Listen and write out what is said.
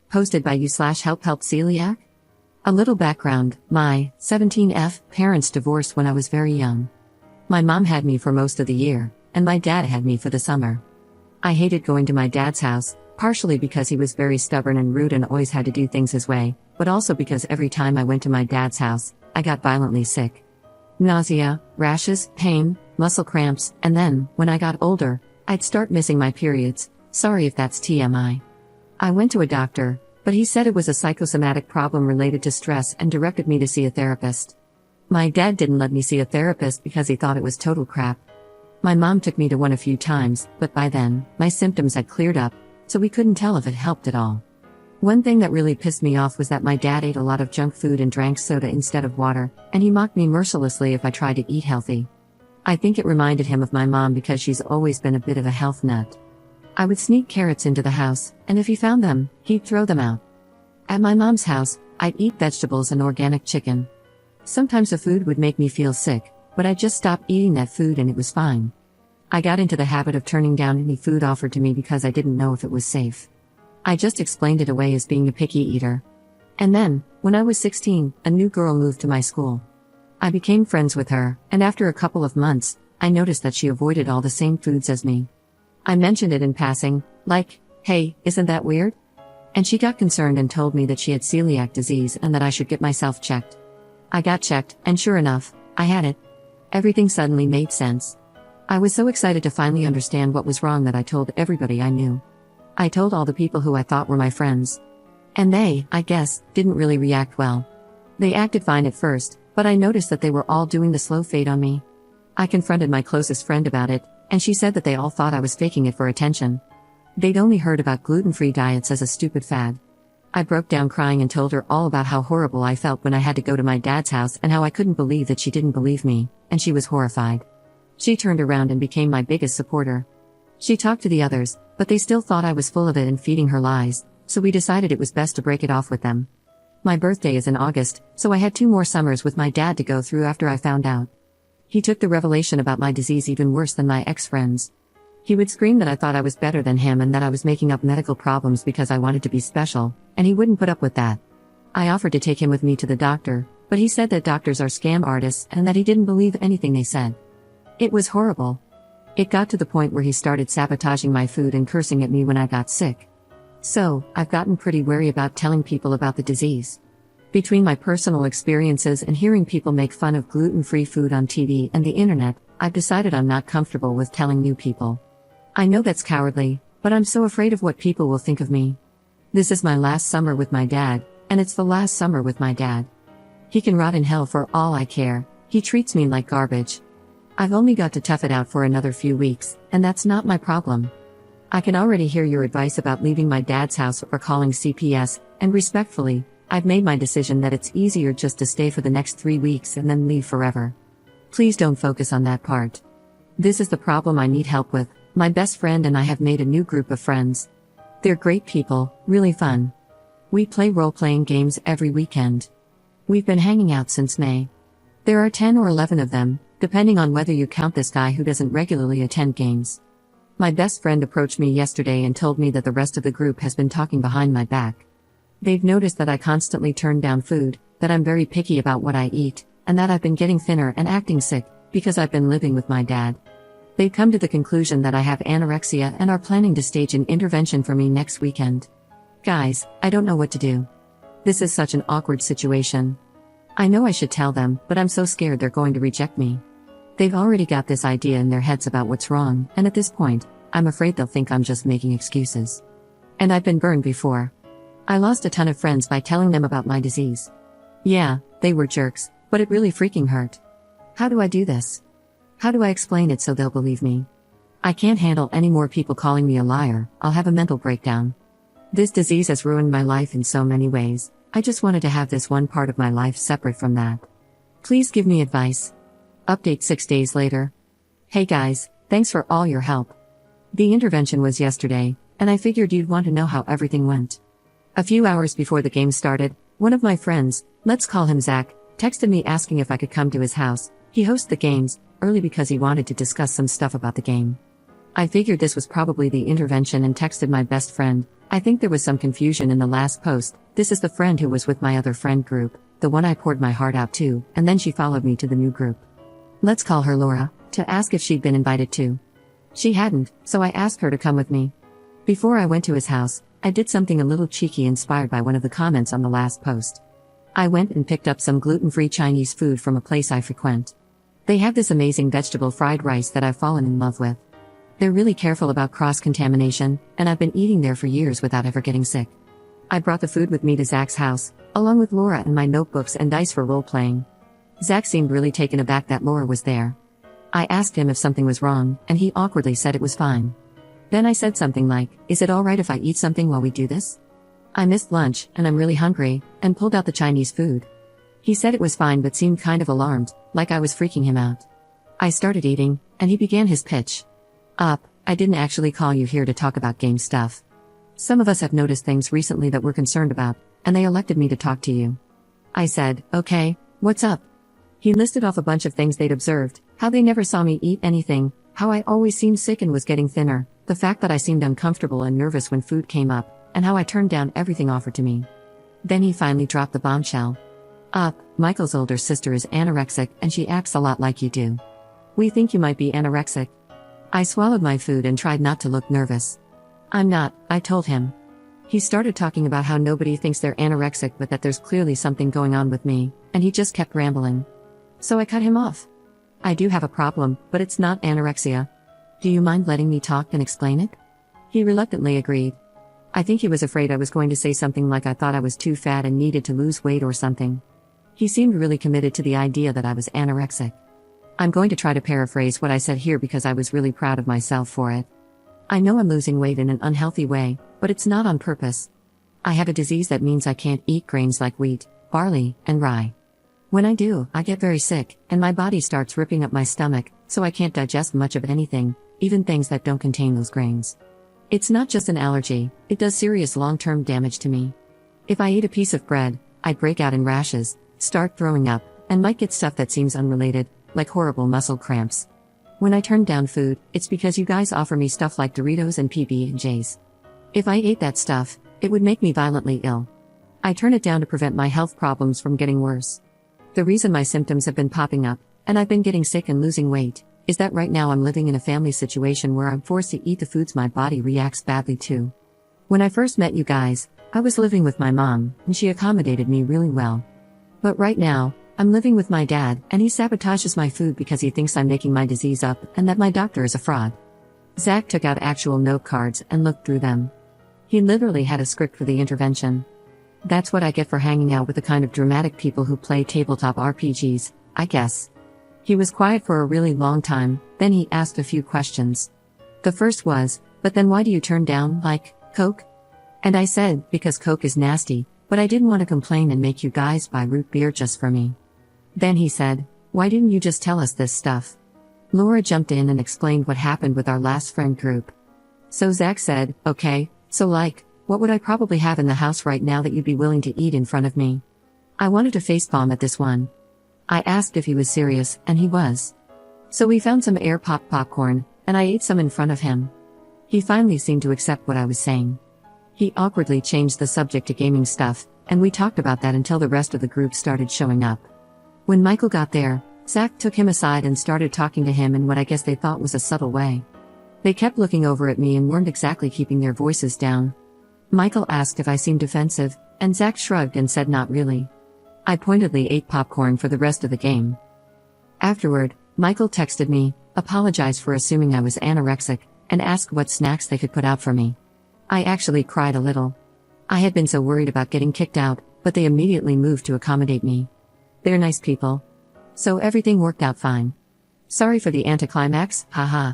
Posted by you/help celiac? A little background: my 17F parents divorced when I was very young. My mom had me for most of the year, and my dad had me for the summer. I hated going to my dad's house, partially because he was very stubborn and rude and always had to do things his way, but also because every time I went to my dad's house, I got violently sick. Nausea, rashes, pain, muscle cramps, and then, when I got older, I'd start missing my periods. Sorry if that's TMI. I went to a doctor, but he said it was a psychosomatic problem related to stress and directed me to see a therapist. My dad didn't let me see a therapist because he thought it was total crap. My mom took me to one a few times, but by then, my symptoms had cleared up, so we couldn't tell if it helped at all. One thing that really pissed me off was that my dad ate a lot of junk food and drank soda instead of water, and he mocked me mercilessly if I tried to eat healthy. I think it reminded him of my mom because she's always been a bit of a health nut. I would sneak carrots into the house, and if he found them, he'd throw them out. At my mom's house, I'd eat vegetables and organic chicken. Sometimes the food would make me feel sick, but I'd just stop eating that food and it was fine. I got into the habit of turning down any food offered to me because I didn't know if it was safe. I just explained it away as being a picky eater. And then, when I was 16, a new girl moved to my school. I became friends with her, and after a couple of months, I noticed that she avoided all the same foods as me. I mentioned it in passing, like, "Hey, isn't that weird?" And she got concerned and told me that she had celiac disease and that I should get myself checked. I got checked, and sure enough, I had it. Everything suddenly made sense. I was so excited to finally understand what was wrong that I told everybody I knew. I told all the people who I thought were my friends. And they, I guess, didn't really react well. They acted fine at first, but I noticed that they were all doing the slow fade on me. I confronted my closest friend about it, and she said that they all thought I was faking it for attention. They'd only heard about gluten-free diets as a stupid fad. I broke down crying and told her all about how horrible I felt when I had to go to my dad's house and how I couldn't believe that she didn't believe me, and she was horrified. She turned around and became my biggest supporter. She talked to the others, but they still thought I was full of it and feeding her lies, so we decided it was best to break it off with them. My birthday is in August, so I had 2 more summers with my dad to go through after I found out. He took the revelation about my disease even worse than my ex-friends. He would scream that I thought I was better than him and that I was making up medical problems because I wanted to be special, and he wouldn't put up with that. I offered to take him with me to the doctor, but he said that doctors are scam artists and that he didn't believe anything they said. It was horrible. It got to the point where he started sabotaging my food and cursing at me when I got sick. So, I've gotten pretty wary about telling people about the disease. Between my personal experiences and hearing people make fun of gluten-free food on TV and the internet, I've decided I'm not comfortable with telling new people. I know that's cowardly, but I'm so afraid of what people will think of me. This is my last summer with my dad, and it's the last summer with my dad. He can rot in hell for all I care. He treats me like garbage. I've only got to tough it out for another few weeks, and that's not my problem. I can already hear your advice about leaving my dad's house or calling CPS, and respectfully, I've made my decision that it's easier just to stay for the next 3 weeks and then leave forever. Please don't focus on that part. This is the problem I need help with. My best friend and I have made a new group of friends. They're great people, really fun. We play role-playing games every weekend. We've been hanging out since May. There are 10 or 11 of them, depending on whether you count this guy who doesn't regularly attend games. My best friend approached me yesterday and told me that the rest of the group has been talking behind my back. They've noticed that I constantly turn down food, that I'm very picky about what I eat, and that I've been getting thinner and acting sick, because I've been living with my dad. They've come to the conclusion that I have anorexia and are planning to stage an intervention for me next weekend. Guys, I don't know what to do. This is such an awkward situation. I know I should tell them, but I'm so scared they're going to reject me. They've already got this idea in their heads about what's wrong, and at this point, I'm afraid they'll think I'm just making excuses. And I've been burned before. I lost a ton of friends by telling them about my disease. Yeah, they were jerks, but it really freaking hurt. How do I do this? How do I explain it so they'll believe me? I can't handle any more people calling me a liar. I'll have a mental breakdown. This disease has ruined my life in so many ways. I just wanted to have this one part of my life separate from that. Please give me advice. Update 6 days later. Hey guys, thanks for all your help. The intervention was yesterday, and I figured you'd want to know how everything went. A few hours before the game started, one of my friends, let's call him Zach, texted me asking if I could come to his house. He hosts the games, early because he wanted to discuss some stuff about the game. I figured this was probably the intervention and texted my best friend. I think there was some confusion in the last post. This is the friend who was with my other friend group, the one I poured my heart out to, and then she followed me to the new group. Let's call her Laura, to ask if she'd been invited too. She hadn't, so I asked her to come with me. Before I went to his house, I did something a little cheeky inspired by one of the comments on the last post. I went and picked up some gluten-free Chinese food from a place I frequent. They have this amazing vegetable fried rice that I've fallen in love with. They're really careful about cross-contamination, and I've been eating there for years without ever getting sick. I brought the food with me to Zach's house, along with Laura and my notebooks and dice for role-playing. Zach seemed really taken aback that Laura was there. I asked him if something was wrong, and he awkwardly said it was fine. Then I said something like, "Is it alright if I eat something while we do this? I missed lunch, and I'm really hungry," and pulled out the Chinese food. He said it was fine but seemed kind of alarmed, like I was freaking him out. I started eating, and he began his pitch. I didn't actually call you here to talk about game stuff. Some of us have noticed things recently that we're concerned about, and they elected me to talk to you." I said, "Okay, what's up?" He listed off a bunch of things they'd observed, how they never saw me eat anything, how I always seemed sick and was getting thinner, the fact that I seemed uncomfortable and nervous when food came up, and how I turned down everything offered to me. Then he finally dropped the bombshell. Michael's older sister is anorexic and she acts a lot like you do. We think you might be anorexic. I swallowed my food and tried not to look nervous. I'm not, I told him. He started talking about how nobody thinks they're anorexic but that there's clearly something going on with me, and he just kept rambling. So I cut him off. I do have a problem, but it's not anorexia. Do you mind letting me talk and explain it? He reluctantly agreed. I think he was afraid I was going to say something like I thought I was too fat and needed to lose weight or something. He seemed really committed to the idea that I was anorexic. I'm going to try to paraphrase what I said here because I was really proud of myself for it. I know I'm losing weight in an unhealthy way, but it's not on purpose. I have a disease that means I can't eat grains like wheat, barley, and rye. When I do, I get very sick, and my body starts ripping up my stomach, so I can't digest much of anything, even things that don't contain those grains. It's not just an allergy, it does serious long-term damage to me. If I eat a piece of bread, I'd break out in rashes, start throwing up, and might get stuff that seems unrelated, like horrible muscle cramps. When I turn down food, it's because you guys offer me stuff like Doritos and PB&Js. If I ate that stuff, it would make me violently ill. I turn it down to prevent my health problems from getting worse. The reason my symptoms have been popping up, and I've been getting sick and losing weight, is that right now I'm living in a family situation where I'm forced to eat the foods my body reacts badly to. When I first met you guys, I was living with my mom, and she accommodated me really well. But right now, I'm living with my dad, and he sabotages my food because he thinks I'm making my disease up and that my doctor is a fraud. Zach took out actual note cards and looked through them. He literally had a script for the intervention. That's what I get for hanging out with the kind of dramatic people who play tabletop RPGs, I guess. He was quiet for a really long time, then he asked a few questions. The first was, "But then why do you turn down, like, Coke?" And I said, "Because Coke is nasty, but I didn't want to complain and make you guys buy root beer just for me." Then he said, "Why didn't you just tell us this stuff?" Laura jumped in and explained what happened with our last friend group. So Zach said, "Okay, so like, what would I probably have in the house right now that you'd be willing to eat in front of me?" I wanted to facepalm at this one. I asked if he was serious, and he was. So we found some air pop popcorn, and I ate some in front of him. He finally seemed to accept what I was saying. He awkwardly changed the subject to gaming stuff, and we talked about that until the rest of the group started showing up. When Michael got there, Zach took him aside and started talking to him in what I guess they thought was a subtle way. They kept looking over at me and weren't exactly keeping their voices down. Michael asked if I seemed defensive, and Zach shrugged and said not really. I pointedly ate popcorn for the rest of the game. Afterward, Michael texted me, apologized for assuming I was anorexic, and asked what snacks they could put out for me. I actually cried a little. I had been so worried about getting kicked out, but they immediately moved to accommodate me. They're nice people. So everything worked out fine. Sorry for the anticlimax, haha.